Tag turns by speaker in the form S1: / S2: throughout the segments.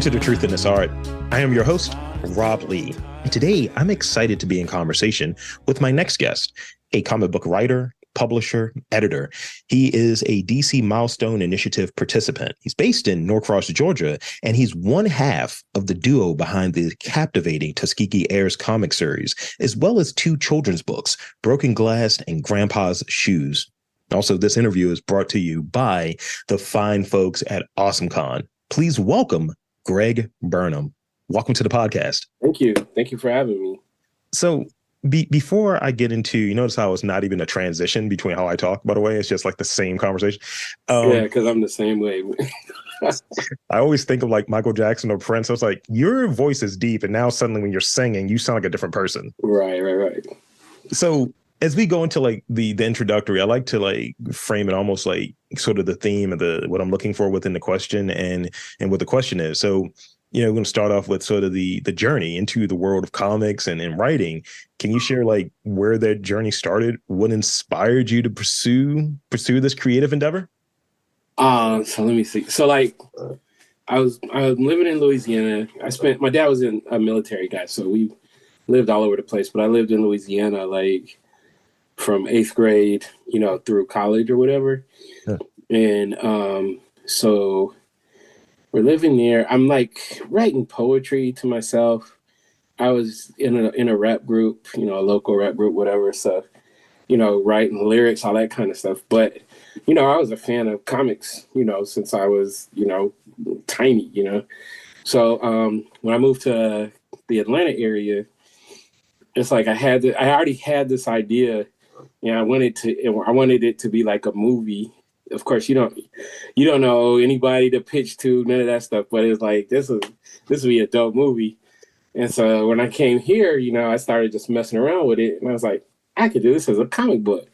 S1: to The Truth in This Art. I am your host, Rob Lee. And today I'm excited to be in conversation with my next guest, a comic book writer, publisher, editor. He is a DC Milestone Initiative participant. He's based in Norcross, Georgia, and he's one half of the duo behind the captivating Tuskegee Heirs comic series, as well as two children's books, Broken Glass and Grandpa's Shoes. Also, this interview is brought to you by the fine folks at AwesomeCon. Please welcome Greg Burnham. Welcome to the podcast.
S2: Thank you. Thank you for having me.
S1: So before I get into, you notice how it's not even a transition between how I talk, by the way, it's just like the same conversation.
S2: Yeah, because I'm the same way.
S1: I always think of like Michael Jackson or Prince. I was like, your voice is deep. And now suddenly when you're singing, you sound like a different person.
S2: Right.
S1: So as we go into like the introductory, I like to like frame it almost like sort of the theme of what I'm looking for within the question and what the question is. So, we're going to start off with sort of the journey into the world of comics and writing. Can you share like where that journey started? What inspired you to pursue this creative endeavor?
S2: So let me see. So like I was living in Louisiana. My dad was a military guy, so we lived all over the place, but I lived in Louisiana like from 8th grade, through college or whatever. Yeah. And so we're living there. I'm like writing poetry to myself. I was in a rap group, a local rap group, whatever. So, writing lyrics, all that kind of stuff. But, I was a fan of comics, since I was, tiny, So when I moved to the Atlanta area, it's like I already had this idea. I wanted it to be like a movie. Of course, you don't know anybody to pitch to, none of that stuff. But it's like this would be a dope movie. And so when I came here, I started just messing around with it, and I was like, I could do this as a comic book.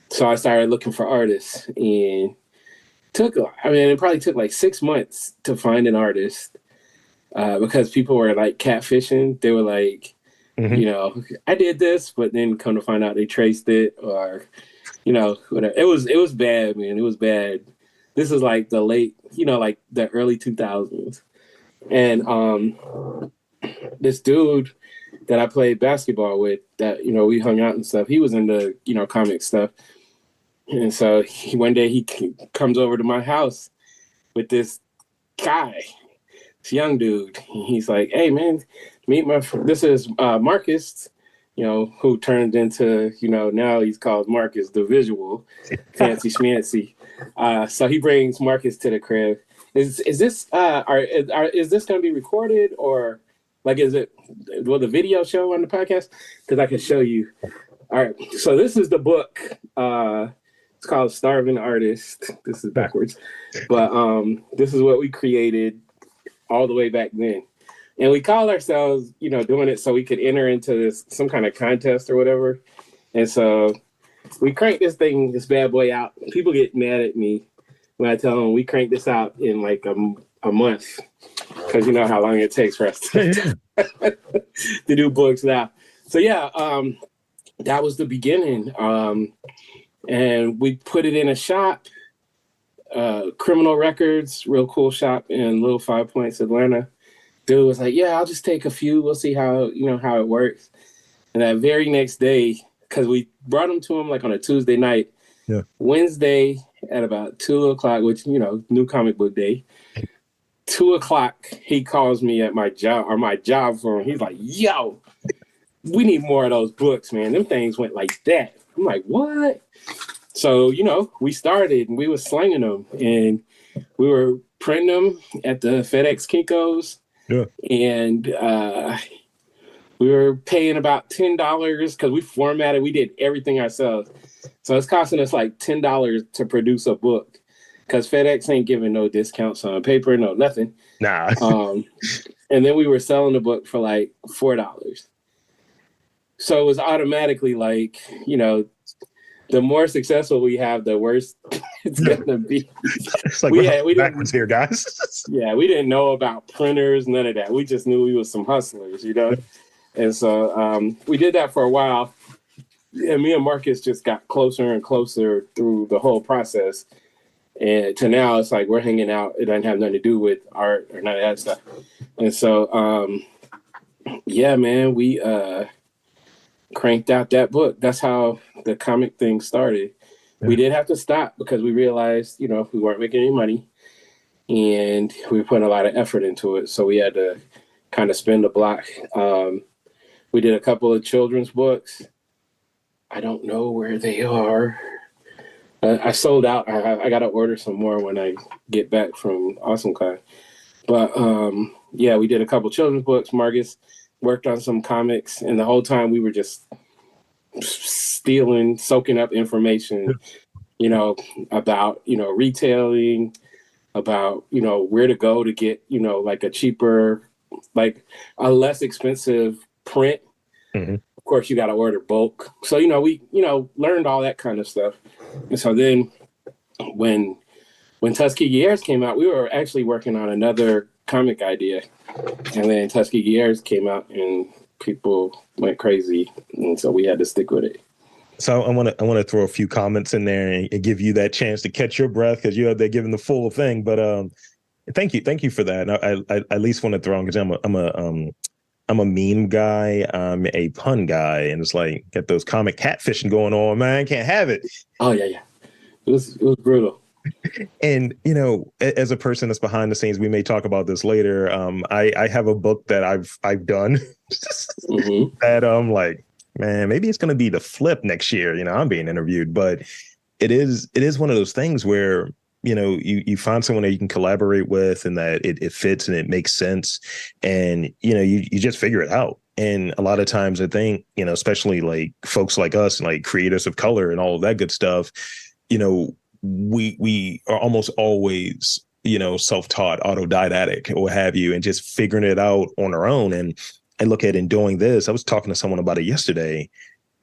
S2: So I started looking for artists, and it probably took like 6 months to find an artist because people were like catfishing. They were like, I did this, but then come to find out they traced it or. Whatever. It was bad, man. It was bad. This is like the late, like the early 2000s. And this dude that I played basketball with that, we hung out and stuff, he was into, comic stuff. And so one day he comes over to my house with this guy, this young dude. He's like, hey, man, this is Marcus. Who turned into, now he's called Marcus the Visual, fancy schmancy. So he brings Marcus to the crib. Is this is this going to be recorded or like will the video show on the podcast? Because I can show you. All right. So this is the book. It's called Starving Artist. This is backwards, but this is what we created all the way back then. And we called ourselves, doing it so we could enter into some kind of contest or whatever. And so we cranked this bad boy out. People get mad at me when I tell them we cranked this out in like a month. Because you know how long it takes for us to do books now. So yeah, that was the beginning. And we put it in a shop, Criminal Records, real cool shop in Little Five Points, Atlanta. Dude was like, yeah, I'll just take a few. We'll see how it works. And that very next day, because we brought him to him like on a Tuesday night, Wednesday at about 2:00, which, new comic book day, 2:00, he calls me at my job phone. He's like, yo, we need more of those books, man. Them things went like that. I'm like, what? So, we started and we were slinging them and we were printing them at the FedEx Kinko's. Yeah. And we were paying about $10 because we did everything ourselves. So it's costing us like $10 to produce a book because FedEx ain't giving no discounts on paper, no nothing.
S1: Nah.
S2: And then we were selling the book for like $4. So it was automatically like, the more successful we have, the worse it's gonna be.
S1: It's like we backwards here, guys.
S2: Yeah, we didn't know about printers, none of that. We just knew we was some hustlers, And so we did that for a while. And me and Marcus just got closer and closer through the whole process. And to now, it's like we're hanging out. It doesn't have nothing to do with art or none of that stuff. And so, yeah, man, we cranked out that book. That's how the comic thing started.
S1: Yeah.
S2: We did have to stop because we realized, we weren't making any money and we were putting a lot of effort into it. So we had to kind of spin the block. We did a couple of children's books. I don't know where they are. I sold out. I got to order some more when I get back from AwesomeCon. But yeah, we did a couple children's books. Marcus worked on some comics, and the whole time we were just stealing, soaking up information, about, retailing, about, where to go to get, like a cheaper, like a less expensive print.
S1: Mm-hmm.
S2: Of course, you got to order bulk. So, we, learned all that kind of stuff. And so then when Tuskegee Heirs came out, we were actually working on another comic idea. And then Tuskegee Heirs came out and people went crazy. And so we had to stick with it.
S1: So I want to throw a few comments in there and give you that chance to catch your breath because you're there giving the full thing. But thank you for that. I at least want to throw on because I'm a meme guy. I'm a pun guy, and it's like get those comic catfishing going on, man. Can't have it.
S2: Oh yeah. It was brutal.
S1: And as a person that's behind the scenes, we may talk about this later. I have a book that I've done
S2: mm-hmm.
S1: that I'm like, man, maybe it's going to be the flip next year. I'm being interviewed, but it is one of those things where, you find someone that you can collaborate with and that it fits and it makes sense. And, you just figure it out. And a lot of times I think, especially like folks like us and like creators of color and all of that good stuff, we are almost always, self-taught, autodidactic or what have you, and just figuring it out on our own. And I look at in doing this, I was talking to someone about it yesterday.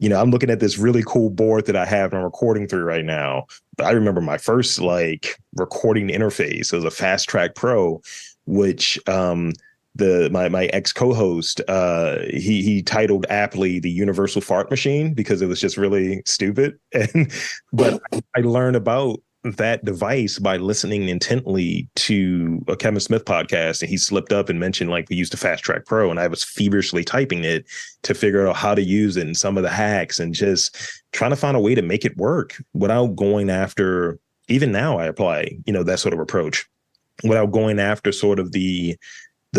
S1: I'm looking at this really cool board that I have and I'm recording through right now. But I remember my first recording interface. It was a Fast Track Pro, which my ex co-host he titled aptly the Universal Fart Machine because it was just really stupid. But I learned about that device by listening intently to a Kevin Smith podcast, and he slipped up and mentioned we used a Fast Track Pro, and I was feverishly typing it to figure out how to use it and some of the hacks and just trying to find a way to make it work without going after. Even now I apply that sort of approach without going after sort of the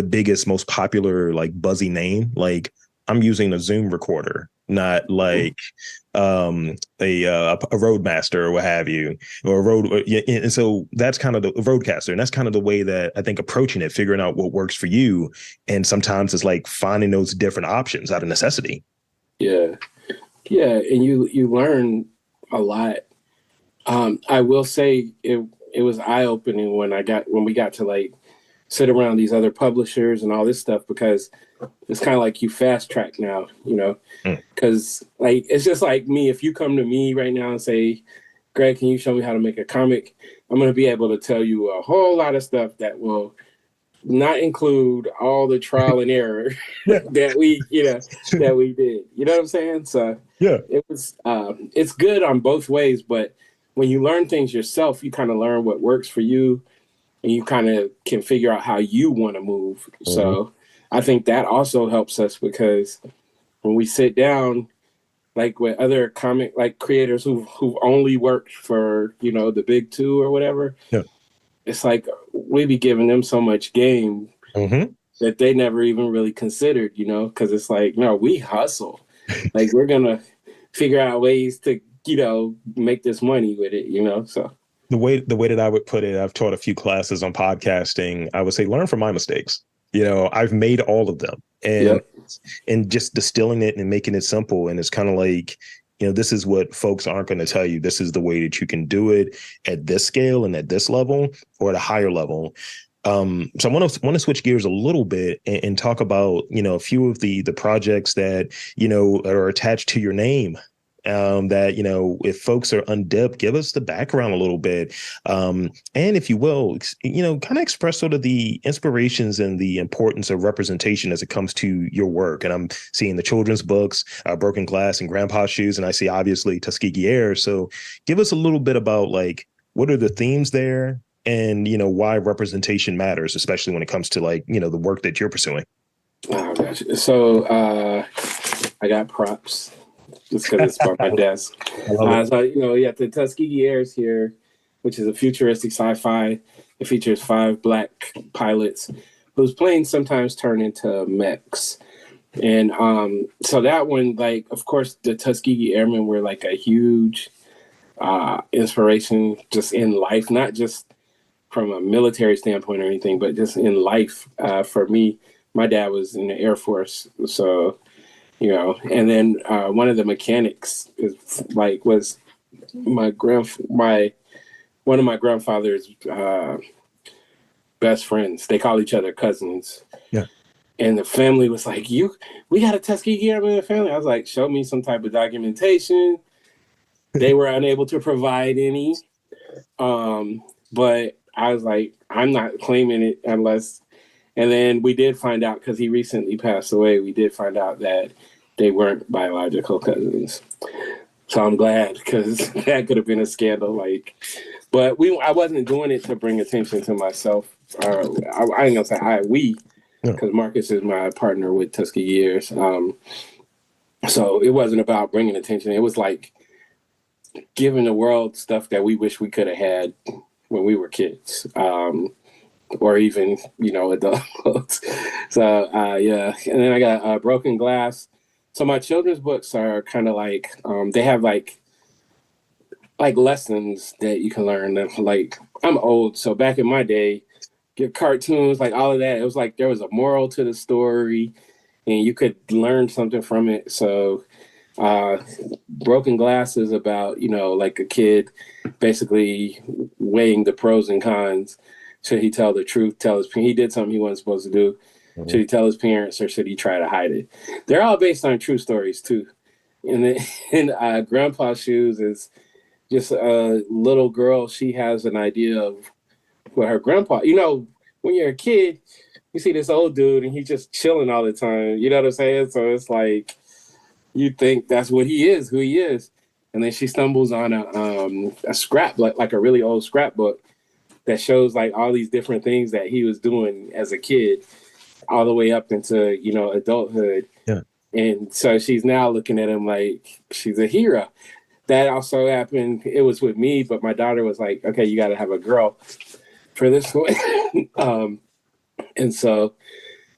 S1: biggest, most popular buzzy name. I'm using a Zoom recorder, not a Roadmaster or what have you, or a Road. And so that's kind of the Roadcaster. And that's kind of the way that I think approaching it, figuring out what works for you. And sometimes it's finding those different options out of necessity.
S2: Yeah. Yeah. And you learn a lot. I will say it was eye-opening when we got to sit around these other publishers and all this stuff, because it's kind of like you fast track now, because it's just like me. If you come to me right now and say, Greg, can you show me how to make a comic? I'm going to be able to tell you a whole lot of stuff that will not include all the trial and error that we did. You know what I'm saying? So
S1: yeah,
S2: it was, it's good on both ways, but when you learn things yourself, you kind of learn what works for you. And you kind of can figure out how you want to move. Mm-hmm. So I think that also helps us, because when we sit down, with other comic creators who've only worked for, the big two or whatever,
S1: yeah.
S2: It's we be giving them so much game
S1: mm-hmm.
S2: that they never even really considered, because it's no, we hustle. We're going to figure out ways to, make this money with it, so.
S1: The way that I would put it, I've taught a few classes on podcasting. I would say, learn from my mistakes. I've made all of them, and just distilling it and making it simple. And it's kind of this is what folks aren't going to tell you. This is the way that you can do it at this scale and at this level or at a higher level. So I want to switch gears a little bit and talk about, a few of the projects that, are attached to your name. That, if folks are undipped, give us the background a little bit. And if you will, kind of express sort of the inspirations and the importance of representation as it comes to your work. And I'm seeing the children's books, Broken Glass and Grandpa's Shoes, and I see obviously Tuskegee Heirs. So give us a little bit about what are the themes there, and why representation matters, especially when it comes to like the work that you're pursuing.
S2: Oh gosh. So I got props just because it's by my desk. So you got the Tuskegee Heirs here, which is a futuristic sci-fi. It features 5 Black pilots whose planes sometimes turn into mechs. And so that one, like, of course, the Tuskegee Airmen were like a huge inspiration just in life, not just from a military standpoint or anything, but just in life. For me, my dad was in the Air Force, so and then one of the mechanics was one of my grandfather's best friends. They call each other cousins.
S1: Yeah. And
S2: the family was like, we got a Tuskegee Airman in the family. I was like, show me some type of documentation. They were unable to provide any. But I was like, I'm not claiming it unless. And then we did find out, because he recently passed away, we did find out that they weren't biological cousins. So I'm glad, because that could have been a scandal. But I wasn't doing it to bring attention to myself. I ain't gonna say we, because Marcus is my partner with Tuskegee Heirs. So it wasn't about bringing attention. It was like giving the world stuff that we wish we could have had when we were kids. Or even, adults. So, yeah. And then I got Broken Glass. So my children's books are kind of like, they have like lessons that you can learn. Like, I'm old, so back in my day, your cartoons, like all of that, it was like there was a moral to the story and you could learn something from it. So Broken Glass is about, like a kid basically weighing the pros and cons. Should he tell the truth? He did something he wasn't supposed to do. Mm-hmm. Should he tell his parents, or should he try to hide it? They're all based on true stories too. And then Grandpa's Shoes is just a little girl. She has an idea of what her grandpa. When you're a kid, you see this old dude and he's just chilling all the time. You know what I'm saying? So it's like you think that's what he is, who he is, and then she stumbles on a scrap, like a really old scrapbook, that shows like all these different things that he was doing as a kid all the way up into, adulthood.
S1: Yeah.
S2: And so she's now looking at him like she's a hero. That also happened. It was with me, but my daughter was like, okay, you got to have a girl for this one. And so,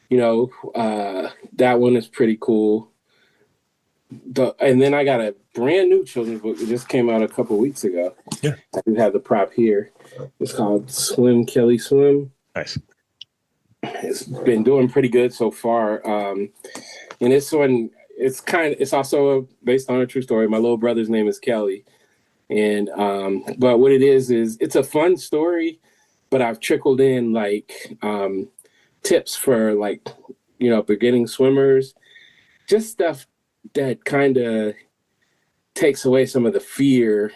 S2: that one is pretty cool. And then I got a brand new children's book that just came out a couple weeks ago.
S1: Yeah.
S2: I do have the prop here. It's called Swim, Kelly Swim.
S1: Nice.
S2: It's been doing pretty good so far. And this one, it's also based on a true story. My little brother's name is Kelly. And, but what it is it's a fun story, but I've trickled in tips for beginning swimmers, just stuff that kind of takes away some of the fear,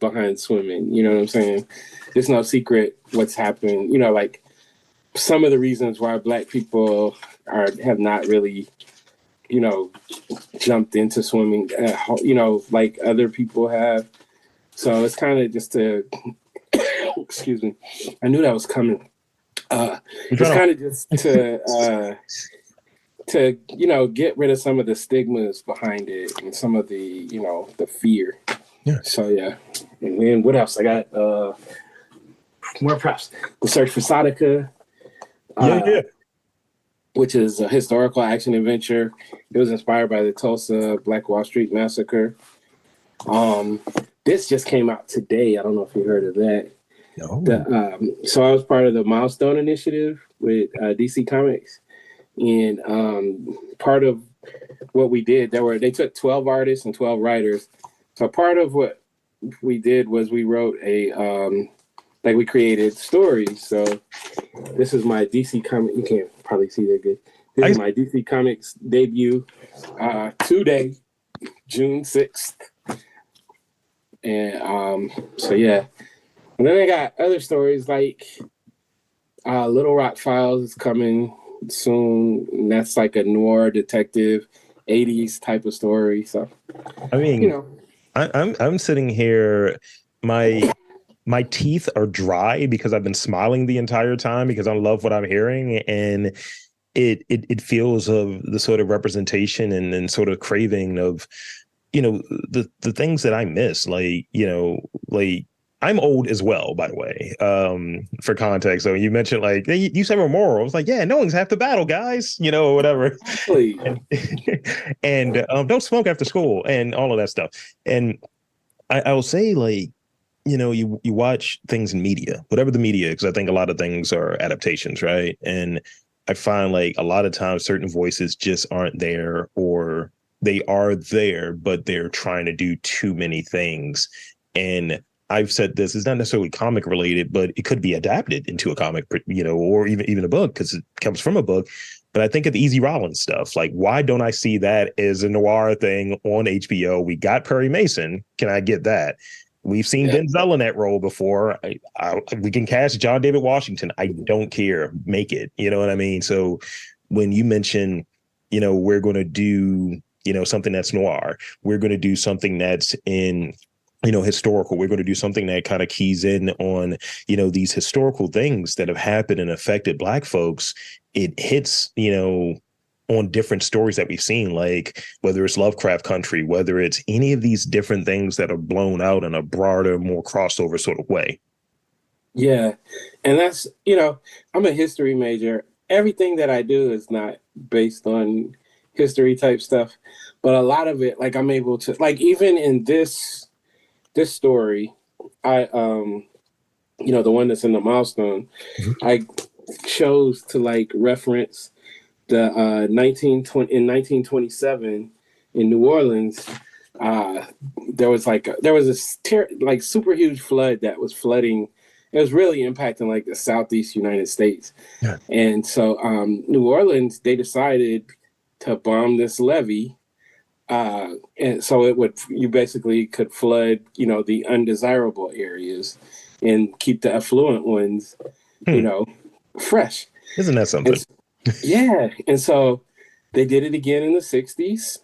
S2: behind swimming. You know what I'm saying? There's no secret what's happened. Some of the reasons why Black people have not really, jumped into swimming, like other people have. So it's kind of just to, excuse me, I knew that was coming. It's kind of just to get rid of some of the stigmas behind it and some of the the fear.
S1: Yeah.
S2: So yeah. And then what else? I got more props. The Search for Sadaka. Which is a historical action adventure. It was inspired by the Tulsa Black Wall Street Massacre. This just came out today. I don't know if you heard of that.
S1: No.
S2: So I was part of the Milestone Initiative with DC Comics. And part of what we did, they took 12 artists and 12 writers. So part of what we did was we wrote we created stories. So this is my DC comic. You can't probably see that good. This is my DC Comics debut today, June 6th. And so yeah. And then I got other stories like Little Rock Files is coming soon. And that's like a noir detective 80s type of story. So
S1: I mean, I'm sitting here, my my teeth are dry because I've been smiling the entire time because I love what I'm hearing. And it feels of the sort of representation and sort of craving of, the things that I miss, like I'm old as well, by the way, for context. So you mentioned like you said Memorial. I was like, yeah, no one's half the battle, guys, or whatever.
S2: Exactly.
S1: And don't smoke after school and all of that stuff. And I will say, like, you watch things in media, whatever the media, because I think a lot of things are adaptations, right? And I find like a lot of times certain voices just aren't there, or they are there, but they're trying to do too many things. And I've said this is not necessarily comic related, but it could be adapted into a comic, or even a book because it comes from a book. But I think of the Easy Rollins stuff. Like, why don't I see that as a noir thing on HBO? We got Perry Mason. Can I get that? We've seen Denzel in that role before. We can cast John David Washington. I don't care. Make it. You know what I mean? So when you mention, we're going to do, something that's noir, we're going to do something that's in, historical. We're going to do something that kind of keys in on, these historical things that have happened and affected Black folks. It hits, on different stories that we've seen, like whether it's Lovecraft Country, whether it's any of these different things that are blown out in a broader, more crossover sort of way.
S2: Yeah. And that's, I'm a history major. Everything that I do is not based on history type stuff, but a lot of it, like I'm able to, like, even in this story, I, the one that's in the milestone, I chose to like reference the 1927 in New Orleans. There was a super huge flood that was flooding. It was really impacting like the southeast United States.
S1: Yeah.
S2: And so New Orleans, they decided to bomb this levee. And so you basically could flood, the undesirable areas and keep the affluent ones, fresh.
S1: Isn't that something?
S2: Yeah. And so they did it again in the 60s.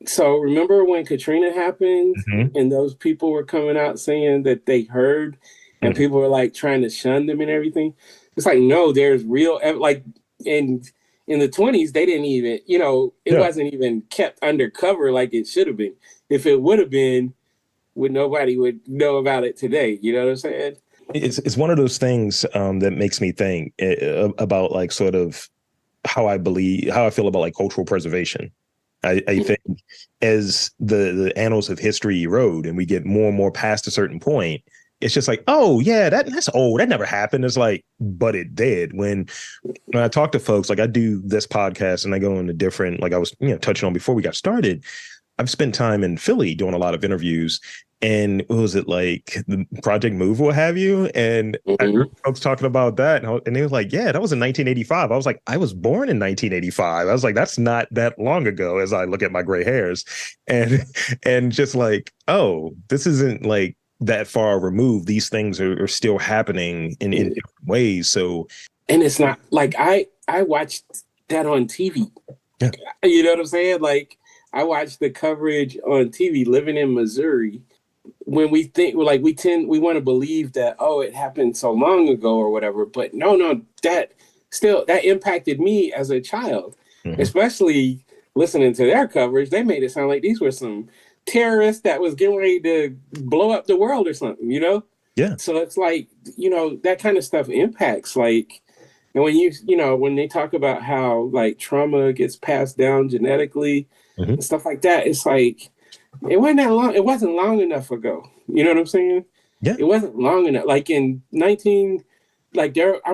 S2: So remember when Katrina happened and those people were coming out saying that they heard and people were like trying to shun them and everything? It's like, no, there's real, like in the 20s, they didn't even, it wasn't even kept undercover like it should have been. If it would have been, nobody would know about it today. You know what I'm saying?
S1: It's one of those things that makes me think about like sort of how I feel about like cultural preservation. I think as the annals of history erode and we get more and more past a certain point, it's just like, oh yeah, that's old. That never happened. It's like, but it did. When I talk to folks, like I do this podcast and I go into different, like I was touching on before we got started, I've spent time in Philly doing a lot of interviews. And what was it, like the Project Move, what have you? And I heard folks talking about that, and they were like, yeah, that was in 1985. I was like, I was born in 1985. I was like, that's not that long ago as I look at my gray hairs. And just like, oh, this isn't like that far removed. These things are still happening in different ways. So,
S2: and it's not like I watched that on TV.
S1: Yeah.
S2: You know what I'm saying? Like I watched the coverage on TV living in Missouri. When we think we want to believe that, oh, it happened so long ago or whatever, but no, that impacted me as a child, especially listening to their coverage. They made it sound like these were some terrorists that was getting ready to blow up the world or something,
S1: Yeah.
S2: So it's like, that kind of stuff impacts like, and when they talk about how like trauma gets passed down genetically and stuff like that, it's like, it wasn't that long. It wasn't long enough ago. You know what I'm saying?
S1: Yeah.
S2: It wasn't long enough. Like I'm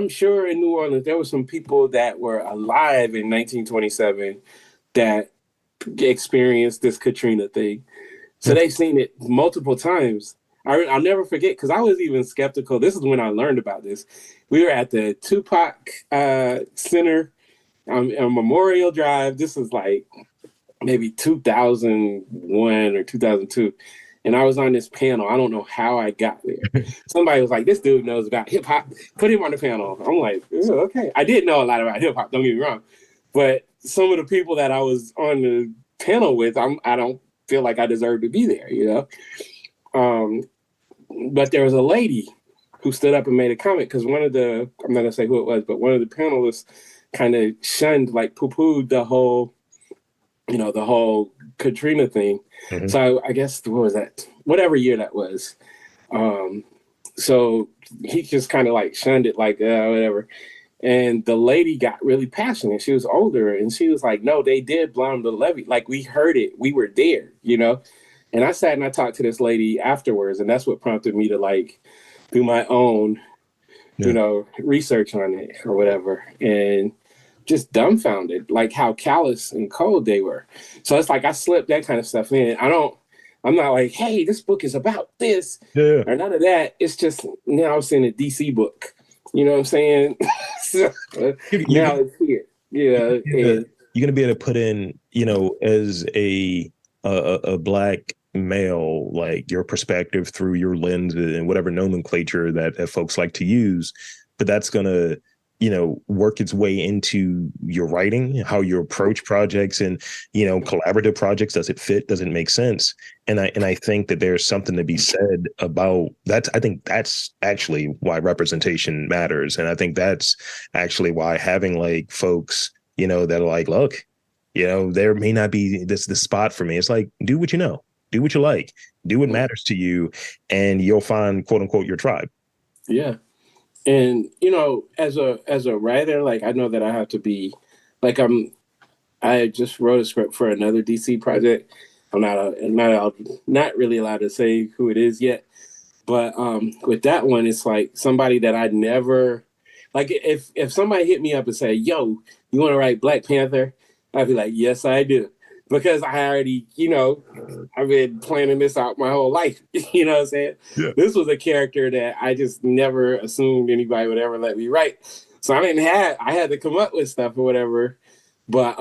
S2: sure in New Orleans, there were some people that were alive in 1927 that experienced this Katrina thing. So they've seen it multiple times. I'll never forget, because I was even skeptical. This is when I learned about this. We were at the Tupac Center on Memorial Drive. This was like maybe 2001 or 2002. And I was on this panel. I don't know how I got there. Somebody was like, this dude knows about hip hop. Put him on the panel. I'm like, okay. I did know a lot about hip hop, don't get me wrong. But some of the people that I was on the panel with, I don't feel like I deserve to be there, but there was a lady who stood up and made a comment because I'm not gonna say who it was, but one of the panelists kind of shunned, like poo-pooed the whole Katrina thing.
S1: Mhm.
S2: So I guess, what was that? Whatever year that was. So he just kind of like shunned it, like whatever. And the lady got really passionate. She was older, and she was like, "No, they did bomb the levee. Like, we heard it. We were there, you know." And I sat and I talked to this lady afterwards, and that's what prompted me to like do my own, research on it or whatever, and just dumbfounded, like how callous and cold they were. So it's like I slipped that kind of stuff in. I'm not like, hey, this book is about this
S1: Yeah.
S2: or none of that. It's just now it's in a DC book. You know what I'm saying? So, now it's here. Yeah.
S1: You're gonna be able to put in, as a black male, like your perspective through your lens and whatever nomenclature that folks like to use, but that's gonna work its way into your writing, how you approach projects and, collaborative projects. Does it fit? Does it make sense? And I think that there's something to be said about that. I think that's actually why representation matters. And I think that's actually why having like folks, that are like, look, there may not be this spot for me. It's like, do what you know, do what you like, do what matters to you, and you'll find, quote unquote, your tribe.
S2: Yeah. And as a writer, like I know that I have to be like I just wrote a script for another DC project. I'm not really allowed to say who it is yet, but with that one, it's like somebody that I'd never like. If somebody hit me up and say, "Yo, you want to write Black Panther?" I'd be like, "Yes, I do," because I already I've been planning this out my whole life. You know what I'm saying?
S1: Yeah.
S2: This was a character that I just never assumed anybody would ever let me write. So I had to come up with stuff or whatever. But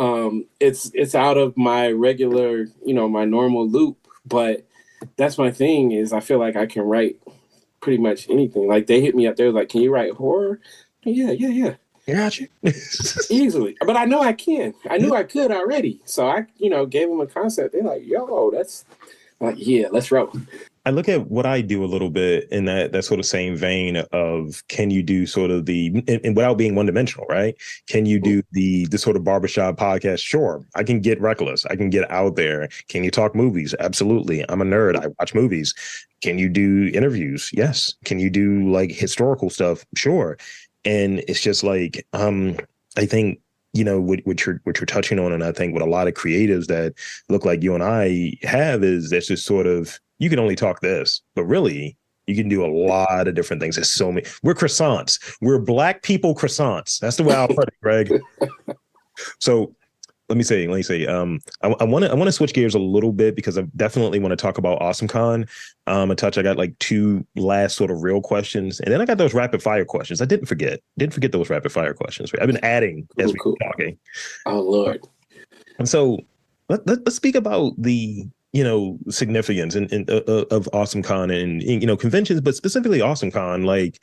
S2: it's out of my regular, my normal loop. But that's my thing is I feel like I can write pretty much anything. Like they hit me up, they were like, "Can you write horror?" Yeah.
S1: Got you.
S2: Easily. But I know I can. I knew I could already. So I, gave them a concept. They're like, "Yo, that's like, yeah, let's roll."
S1: I look at what I do a little bit in that sort of same vein of, can you do sort of and without being one dimensional, right? Can you do the sort of barbershop podcast? Sure. I can get reckless. I can get out there. Can you talk movies? Absolutely. I'm a nerd. I watch movies. Can you do interviews? Yes. Can you do like historical stuff? Sure. And it's just like, I think, what you're touching on, and I think what a lot of creatives that look like you and I have is that's just sort of, you can only talk this, but really you can do a lot of different things. There's so many. We're croissants. We're Black people croissants. That's the way I'll put it, Greg. So let me say, I want to switch gears a little bit because I definitely want to talk about AwesomeCon. A touch. I got like two last sort of real questions, and then I got those rapid fire questions. I didn't forget those rapid fire questions. I've been adding as we're talking.
S2: Oh Lord.
S1: And so let's speak about the significance of AwesomeCon and conventions, but specifically AwesomeCon, like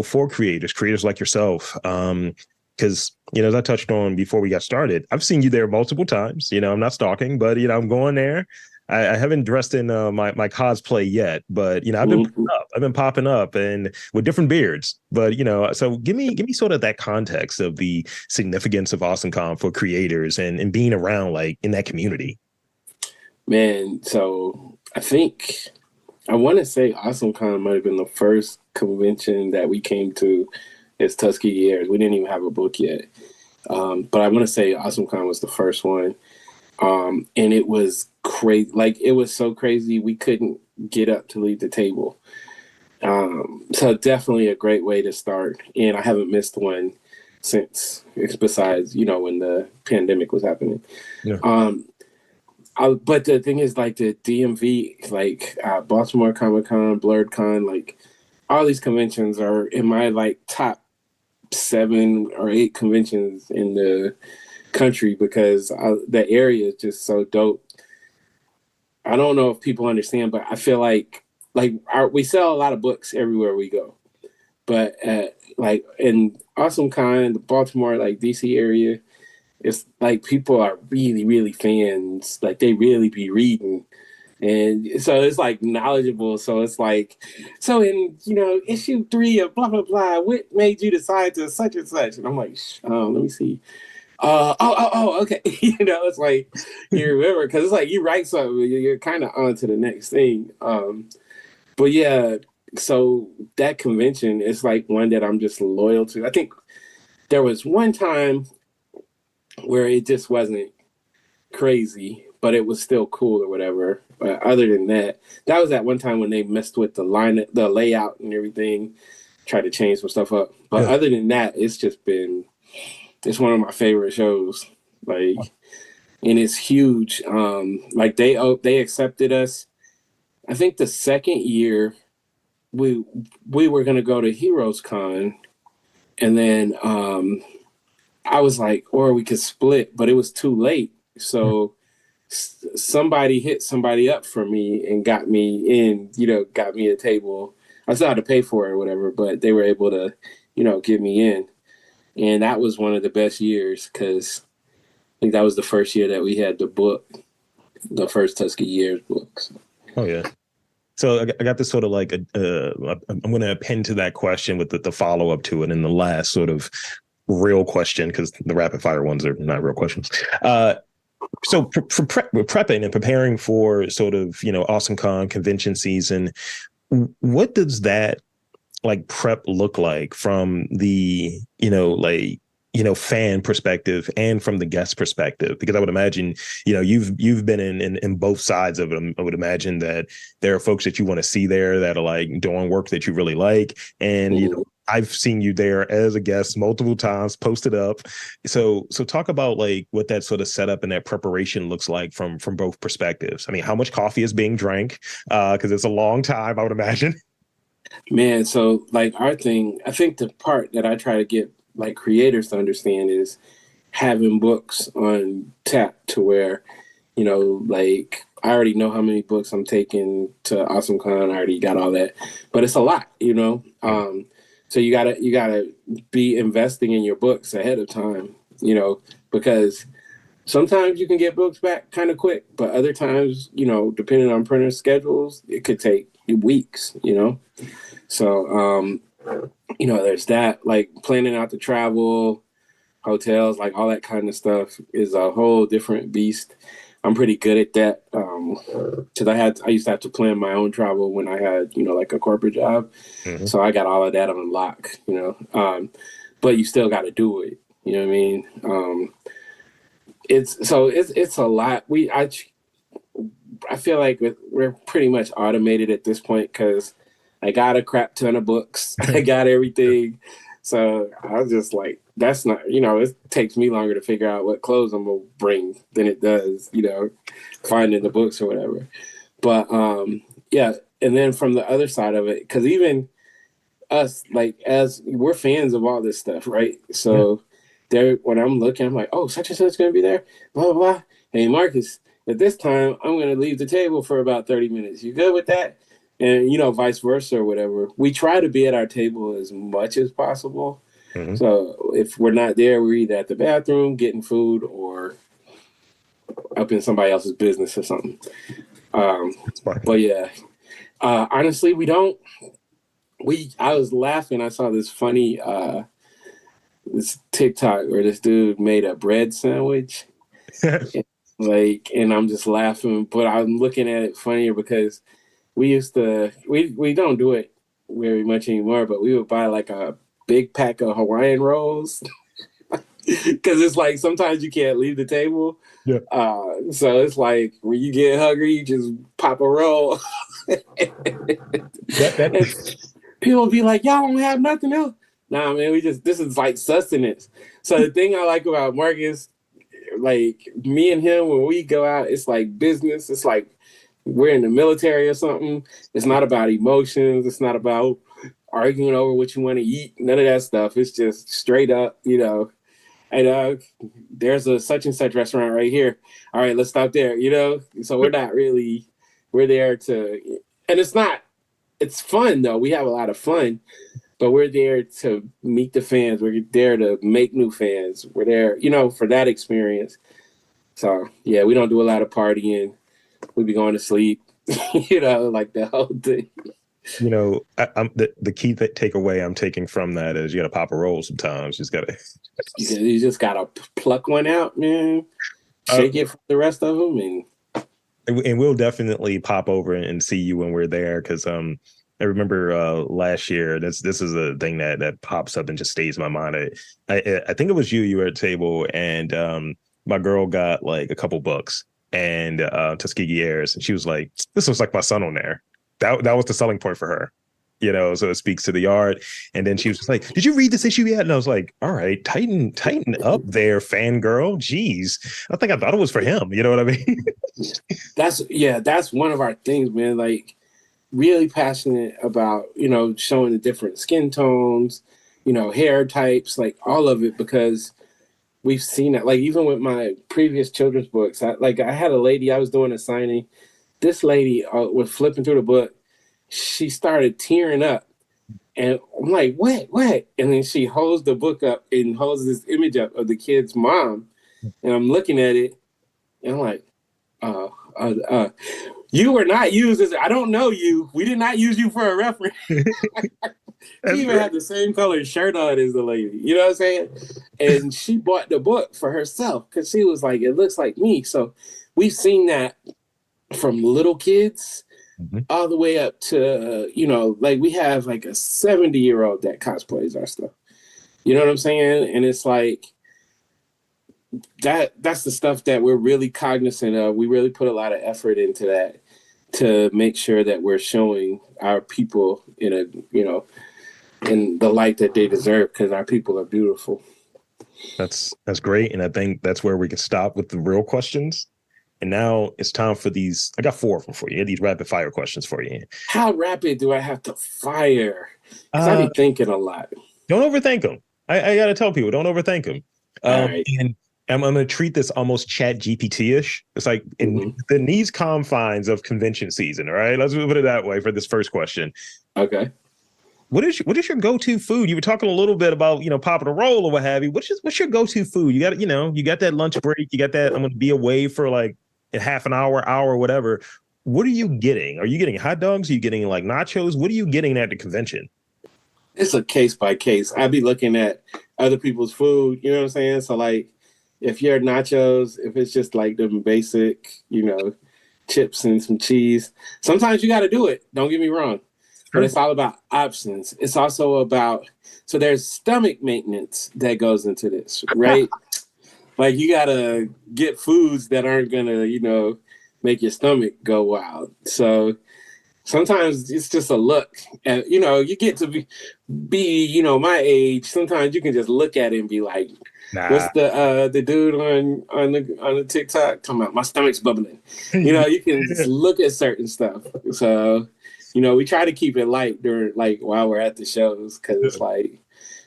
S1: for creators like yourself. Because, as I touched on before we got started, I've seen you there multiple times. I'm not stalking, but, I'm going there. I haven't dressed in my cosplay yet, but, I've been popping up and with different beards. But, so give me sort of that context of the significance of AwesomeCon for creators and being around like in that community.
S2: Man, so I think I want to say AwesomeCon might have been the first convention that we came to. It's Tuskegee Heirs. We didn't even have a book yet. But I want to say AwesomeCon was the first one. And it was crazy. Like, it was so crazy, we couldn't get up to leave the table. So definitely a great way to start. And I haven't missed one since, besides, when the pandemic was happening.
S1: Yeah.
S2: But the thing is, like, the DMV, like, Baltimore Comic-Con, BlurredCon, like, all these conventions are in my, like, top 7 or 8 conventions in the country because the area is just so dope. I don't know if people understand, but I feel like we sell a lot of books everywhere we go. But like in AwesomeCon, the Baltimore, like DC area, it's like people are really, really fans. Like they really be reading And so it's like knowledgeable. So it's like, so in, issue 3 of blah, blah, blah, what made you decide to such and such? And I'm like, let me see. Okay. It's like you remember, because it's like you write something, you're kind of on to the next thing. But yeah, so that convention is like one that I'm just loyal to. I think there was one time where it just wasn't crazy, but it was still cool or whatever. But other than that, that was that one time when they messed with the layout and everything, tried to change some stuff up. But
S1: Yeah.
S2: other than that, it's one of my favorite shows. Like, and it's huge. Like they accepted us. I think the second year we were gonna go to Heroes Con, and then I was like, or we could split, but it was too late. So somebody hit somebody up for me and got me in, got me a table. I still had to pay for it or whatever, but they were able to, get me in. And that was one of the best years because I think that was the first year that we had the book, the first Tuskegee Heirs books.
S1: Oh yeah. So I got this sort of like I'm going to append to that question with the follow up to it, and the last sort of real question, because the rapid fire ones are not real questions. So for prepping and preparing for sort of AwesomeCon convention season, what does that like prep look like from the fan perspective and from the guest perspective? Because I would imagine you've been in both sides of it. I would imagine that there are folks that you want to see there that are like doing work that you really like, and I've seen you there as a guest multiple times, posted up. So talk about like what that sort of setup and that preparation looks like from both perspectives. I mean, how much coffee is being drank? Because it's a long time, I would imagine.
S2: Man, so like our thing, I think the part that I try to get like creators to understand is having books on tap to where, like I already know how many books I'm taking to AwesomeCon. I already got all that, but it's a lot, So you gotta be investing in your books ahead of time, because sometimes you can get books back kind of quick, but other times, depending on printer schedules, it could take weeks, So, there's that, like planning out the travel, hotels, like all that kind of stuff is a whole different beast. I'm pretty good at that because I used to have to plan my own travel when I had, like a corporate job.
S1: Mm-hmm.
S2: So I got all of that on lock, but you still got to do it. You know what I mean? It's a lot. I feel like we're pretty much automated at this point because I got a crap ton of books. I got everything. So I was just like, that's not, it takes me longer to figure out what clothes I'm going to bring than it does, finding the books or whatever. But yeah. And then from the other side of it, because even us, like, as we're fans of all this stuff, right? So when I'm looking, I'm like, oh, such and such going to be there, blah, blah, blah. Hey, Marcus, at this time, I'm going to leave the table for about 30 minutes. You good with that? And, vice versa or whatever. We try to be at our table as much as possible.
S1: Mm-hmm.
S2: So if we're not there, we're either at the bathroom getting food or up in somebody else's business or something. But yeah, honestly, I was laughing. I saw this funny, this TikTok where this dude made a bread sandwich. And I'm just laughing, but I'm looking at it funnier because we don't do it very much anymore, but we would buy like a big pack of Hawaiian rolls because it's like sometimes you can't leave the table.
S1: Yeah.
S2: So it's like when you get hungry, you just pop a roll. People be like, y'all don't have nothing else. Nah, man, this is like sustenance. So the thing I like about Marcus, like me and him, when we go out, it's like business. It's like we're in the military or something. It's not about emotions. It's not about arguing over what you want to eat. None of that stuff. It's just straight up, and there's a such and such restaurant right here. All right, let's stop there, So we're there to, and it's fun though. We have a lot of fun, but we're there to meet the fans. We're there to make new fans. We're there, for that experience. So yeah, we don't do a lot of partying. we'd be going to sleep, like the whole thing.
S1: I'm the key takeaway I'm taking from that is you got to pop a roll sometimes. You just got to.
S2: You just got to pluck one out, man. Shake it for the rest of them,
S1: and we'll definitely pop over and see you when we're there because I remember last year. This is a thing that pops up and just stays in my mind. I think it was you. You were at the table, and my girl got like a couple books and Tuskegee Heirs, and she was like, "This looks like my son on there." That was the selling point for her, so it speaks to the art. And then she was just like, "Did you read this issue yet?" And I was like, "All right, tighten up there, fangirl. Jeez, I thought it was for him." You know what I mean?
S2: That's one of our things, man. Like, really passionate about, showing the different skin tones, hair types, like all of it, because we've seen it. Like, even with my previous children's books, I had a lady, I was doing a signing. This lady was flipping through the book. She started tearing up. And I'm like, what? And then she holds the book up and holds this image up of the kid's mom. And I'm looking at it. And I'm like, you were not used as, I don't know you. We did not use you for a reference. She even had the same color shirt on as the lady. You know what I'm saying? And she bought the book for herself because she was like, it looks like me. So we've seen that from little kids all the way up to, we have like a 70-year-old that cosplays our stuff. You know what I'm saying? And it's like, that's the stuff that we're really cognizant of. We really put a lot of effort into that to make sure that we're showing our people in the light that they deserve, because our people are beautiful.
S1: That's great. And I think that's where we can stop with the real questions. And now it's time for these. I got 4 of them for you. These rapid fire questions for you.
S2: How rapid do I have to fire? Because I be thinking a lot.
S1: Don't overthink them. I got to tell people, don't overthink them.
S2: Right.
S1: And I'm going to treat this almost chat GPT-ish. It's like in these confines of convention season. All right. Let's put it that way for this first question.
S2: Okay.
S1: What is your go-to food? You were talking a little bit about, popping a roll or what have you. What's your go-to food? You got, you got that lunch break. You got that. I'm going to be away for like a half an hour, whatever. What are you getting? Are you getting hot dogs? Are you getting like nachos? What are you getting at the convention?
S2: It's a case by case. I'd be looking at other people's food. You know what I'm saying? So like, if you're nachos, if it's just like the basic, chips and some cheese, sometimes you got to do it. Don't get me wrong. But it's all about options. It's also about, so there's stomach maintenance that goes into this, right? Like, you got to get foods that aren't going to, make your stomach go wild. So sometimes it's just a look. And, you get to be my age. Sometimes you can just look at it and be like, nah. What's the dude on the TikTok talking about my stomach's bubbling? You can just look at certain stuff. So, we try to keep it light during, like, while we're at the shows, because it's like,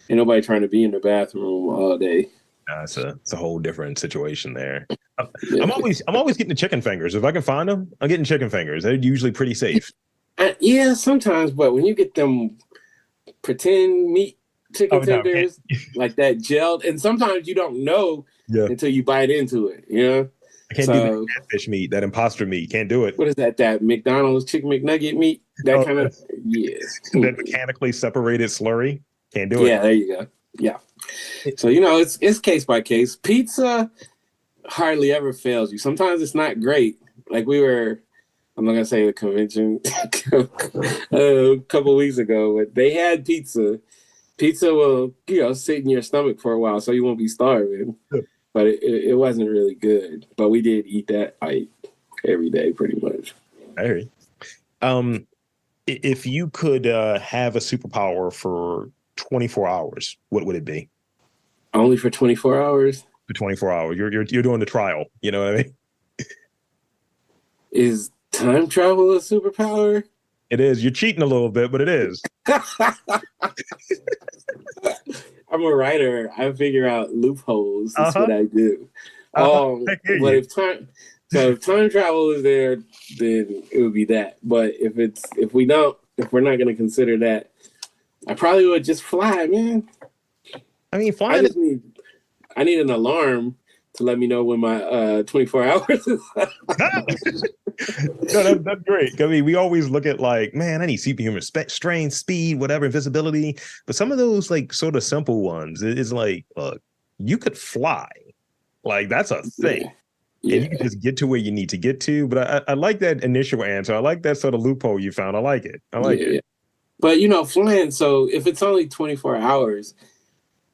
S2: ain't nobody trying to be in the bathroom all day.
S1: It's a whole different situation there. Yeah. I'm always getting the chicken fingers. If I can find them, I'm getting chicken fingers. They're usually pretty safe.
S2: Yeah, sometimes, but when you get them pretend meat chicken tenders, like that gelled, and sometimes you don't know until you bite into it,
S1: I can't do that catfish meat, that imposter meat. Can't do it.
S2: What is that? That McDonald's chicken McNugget meat? That kind of,
S1: that mechanically separated slurry. Can't do it.
S2: Yeah, there you go. Yeah. So, it's case by case. Pizza hardly ever fails you. Sometimes it's not great. Like, I'm not going to say the convention a couple weeks ago, but they had pizza. Pizza will, sit in your stomach for a while, so you won't be starving. Yeah. But it wasn't really good. But we did eat that like every day, pretty much.
S1: I hear you. If you could have a superpower for 24 hours, what would it be?
S2: Only for 24 hours?
S1: For 24 hours. You're doing the trial. You know what I mean?
S2: Is time travel a superpower?
S1: It is. You're cheating a little bit, but it is.
S2: I'm a writer. I figure out loopholes. That's what I do. But if time travel is there, then it would be that. But if we're not going to consider that, I probably would just fly, man.
S1: I mean, flying.
S2: I need an alarm to let me know when my 24 hours is up.
S1: No, that's great. I mean, we always look at like, man, I need superhuman strength, speed, whatever, invisibility. But some of those like sort of simple ones is like, look, you could fly. Like that's a thing.
S2: Yeah.
S1: And you can just get to where you need to get to. But I like that initial answer. I like that sort of loophole you found. I like it. I like it.
S2: But flying, so if it's only 24 hours,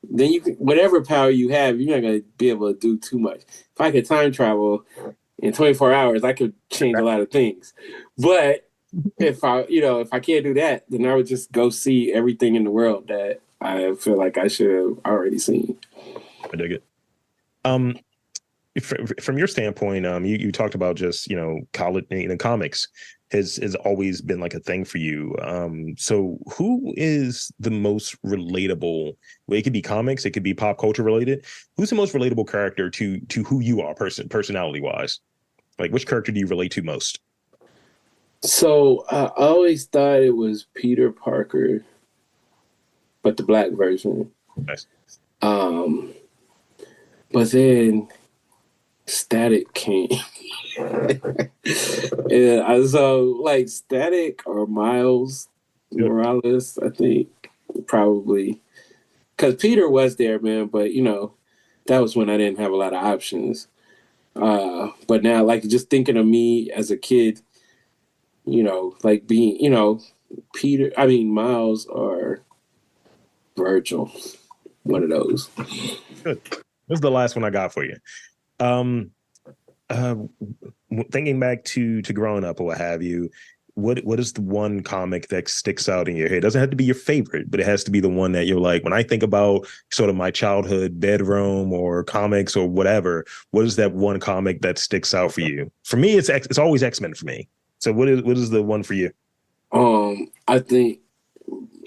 S2: then you can, whatever power you have, you're not going to be able to do too much. If I could time travel in 24 hours, I could change a lot of things. But if I can't do that, then I would just go see everything in the world that I feel like I should have already seen.
S1: I dig it. From your standpoint, you talked about just college, comics has always been like a thing for you. So who is the most relatable? Well, it could be comics, it could be pop culture related. Who's the most relatable character to who you are, personality wise? Like, which character do you relate to most?
S2: So I always thought it was Peter Parker, but the black version.
S1: Nice.
S2: But then Static came. Yeah, so like Static or Miles Morales, I think probably, because Peter was there, man. But that was when I didn't have a lot of options. But now, like, just thinking of me as a kid, like being, Miles or Virgil, one of those.
S1: Good. This is the last one I got for you. Thinking back to growing up or what have you, what is the one comic that sticks out in your head? It doesn't have to be your favorite, but it has to be the one that you're like, when I think about sort of my childhood bedroom or comics or whatever, what is that one comic that sticks out for you? For me, it's always X-Men for me. So what is the one for you?
S2: I think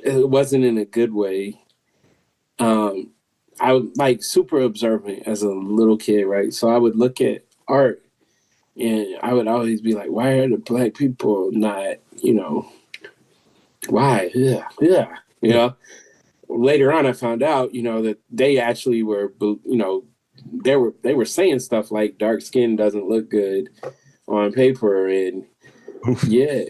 S2: it wasn't in a good way. I was like super observant as a little kid, right? So I would look at art and I would always be like, why are the black people not, why? Yeah. Later on, I found out, that they actually were, they were saying stuff like dark skin doesn't look good on paper. And
S1: Oof.
S2: yeah.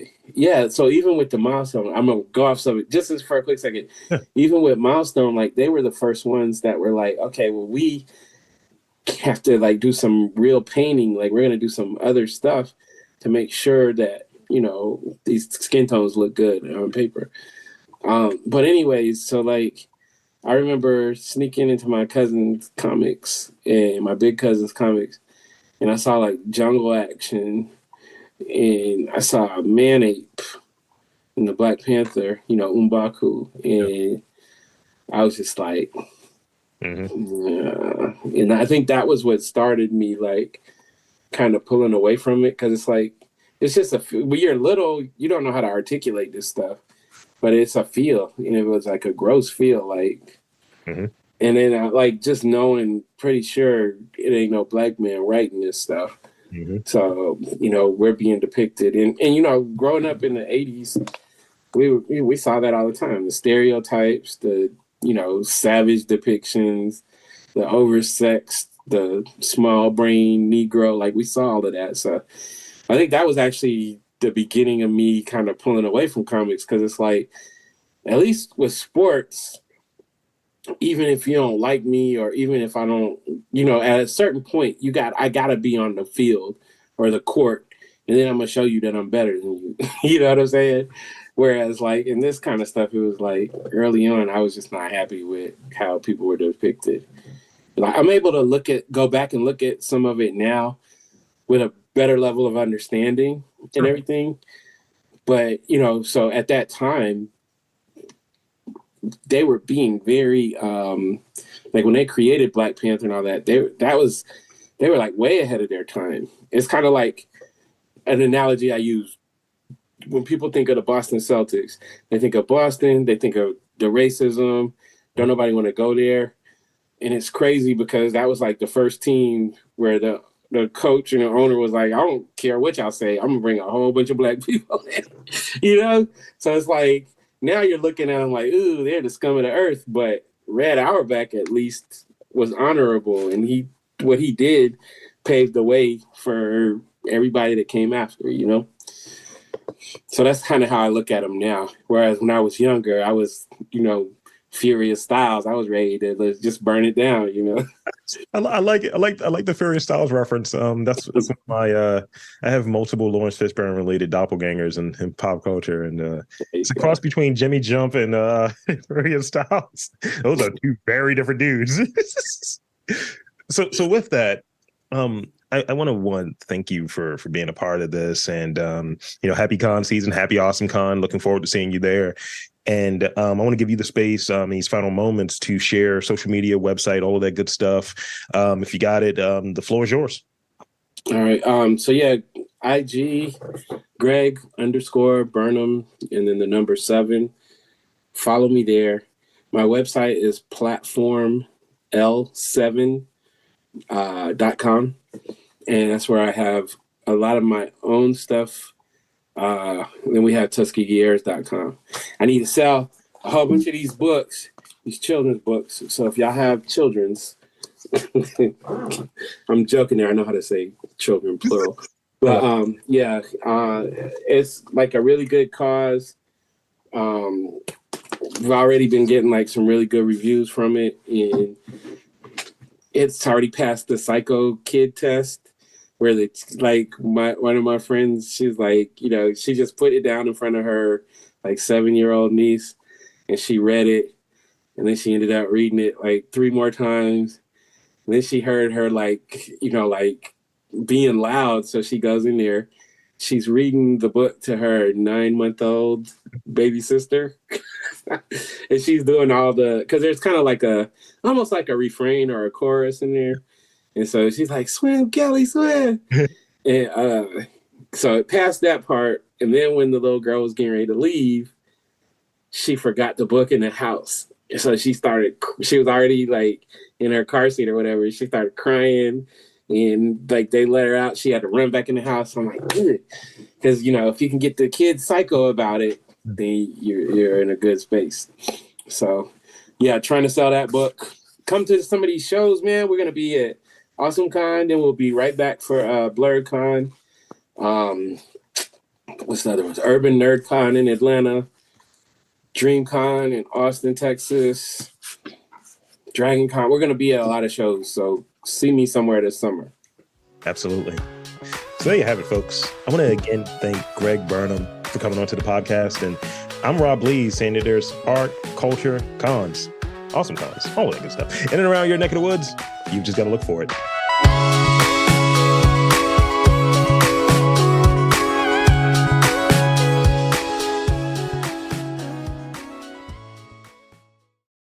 S2: So even with the Milestone, I'm going to go off something just for a quick second. Even with Milestone, like they were the first ones that were like, okay, well, we have to like do some real painting. Like we're going to do some other stuff to make sure that, these skin tones look good on paper. But anyways, so like, I remember sneaking into my cousin's comics and my big cousin's comics, and I saw like Jungle Action, and I saw Man Ape and the Black Panther, M'Baku, and I was just like, and I think that was what started me like kind of pulling away from it, because it's like it's just when you're little, you don't know how to articulate this stuff, but it's a feel, and it was like a gross feel, like. And then I like just knowing pretty sure it ain't no black man writing this stuff. So, we're being depicted. And growing up in the 80s, we saw that all the time. The stereotypes, the, savage depictions, the oversexed, the small brain Negro, like we saw all of that. So I think that was actually the beginning of me kind of pulling away from comics, because it's like, at least with sports, even if you don't like me, or even if I don't, at a certain point, I gotta be on the field or the court, and then I'm gonna show you that I'm better than you. You know what I'm saying? Whereas like in this kind of stuff, it was like early on, I was just not happy with how people were depicted. Like I'm able to go back and look at some of it now with a better level of understanding and everything. But, so at that time, they were being very like when they created Black Panther and all that, they were like way ahead of their time. It's kind of like an analogy I use when people think of the Boston Celtics. They think of Boston, they think of the racism, don't nobody want to go there. And it's crazy because that was like the first team where the coach and the owner was like, I don't care what y'all say, I'm gonna bring a whole bunch of black people in. So it's like now you're looking at them like, they're the scum of the earth. But Red Auerbach at least was honorable, and he what he did paved the way for everybody that came after, you know? So that's kind of how I look at him now. Whereas when I was younger, I was, you know, Furious Styles. I was ready to just burn it down, you know?
S1: I like it. I like the Furious Styles reference. That's one of my I have multiple Lawrence Fishburne related doppelgangers in pop culture, and it's a cross between Jimmy Jump and Furious Styles. Those are two very different dudes. So with that, I want to thank you for being a part of this, and happy con season, happy awesome con. Looking forward to seeing you there. And I want to give you the space, these final moments, to share social media, website, all of that good stuff. If you got it, the floor is yours.
S2: All right. So yeah, IG Greg _Burnham and then the number 7. Follow me there. My website is platforml7.com, and that's where I have a lot of my own stuff. Then we have Tuskegee.com. I need to sell a whole bunch of these books, these children's books. So if y'all have children's, I'm joking there. I know how to say children plural, but it's like a really good cause. We've already been getting like some really good reviews from it, and it's already passed the psycho kid test. Where it's like one of my friends, she's like, she just put it down in front of her like 7-year-old niece, and she read it, and then she ended up reading it like 3 more times. And then she heard her like being loud, so she goes in there. She's reading the book to her 9-month-old baby sister, and she's doing because there's kind of like almost like a refrain or a chorus in there. And so she's like, swim, Kelly, swim. And so it passed that part. And then when the little girl was getting ready to leave, she forgot the book in the house. And so she was already like in her car seat or whatever. She started crying, and like they let her out. She had to run back in the house. I'm like, good. Because, if you can get the kids psycho about it, then you're in a good space. So yeah, trying to sell that book. Come to some of these shows, man. We're going to be at Awesome Con, then we'll be right back for Blurred Con. What's the other ones? Urban Nerd Con in Atlanta, Dream Con in Austin, Texas, Dragon Con. We're going to be at a lot of shows, so see me somewhere this summer.
S1: Absolutely. So there you have it, folks. I want to again thank Greg Burnham for coming on to the podcast, and I'm Rob Lee, saying that there's art, culture, cons, awesome cons, all that good stuff in and around your neck of the woods. You've just got to look for it.